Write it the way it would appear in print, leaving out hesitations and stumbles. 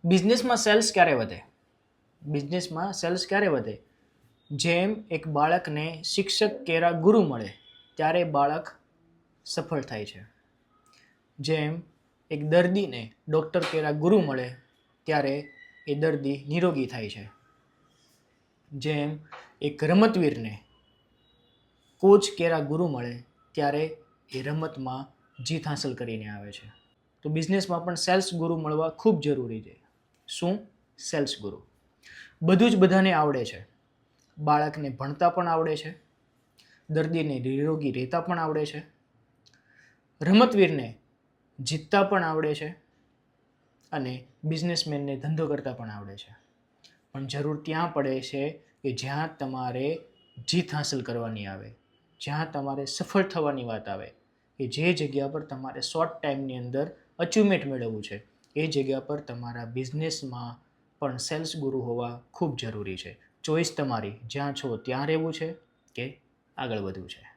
બિઝનેસમાં સેલ્સ ક્યારે વધે? બિઝનેસમાં સેલ્સ ક્યારે વધે? જેમ એક બાળકને શિક્ષક કેરા ગુરુ મળે ત્યારે બાળક સફળ થાય છે. જેમ એક દર્દીને ડૉક્ટર કેરા ગુરુ મળે ત્યારે એ દર્દી નિરોગી થાય છે. જેમ એક રમતવીરને કોચ કેરા ગુરુ મળે ત્યારે એ રમતમાં જીત હાંસલ કરીને આવે છે. તો બિઝનેસમાં પણ સેલ્સ ગુરુ મળવા ખૂબ જરૂરી છે. શું? સેલ્સ ગુરુ. બધું જ બધાને આવડે છે. બાળકને ભણતા પણ આવડે છે, દર્દીને નિરોગી રહેતા પણ આવડે છે, રમતવીરને જીતતા પણ આવડે છે અને બિઝનેસમેનને ધંધો કરતા પણ આવડે છે. પણ જરૂર ત્યાં પડે છે કે જ્યાં તમારે જીત હાંસલ કરવાની આવે, જ્યાં તમારે સફળ થવાની વાત આવે, કે જે જગ્યા પર તમારે શોર્ટ ટાઈમની અંદર અચીવમેન્ટ મેળવવું છે, એ જગ્યા પર તમારા બિઝનેસમાં પણ સેલ્સ ગુરુ હોવા ખૂબ જરૂરી છે. ચોઈસ તમારી, જ્યાં છો ત્યાં રહેવું છે કે આગળ વધવું છે.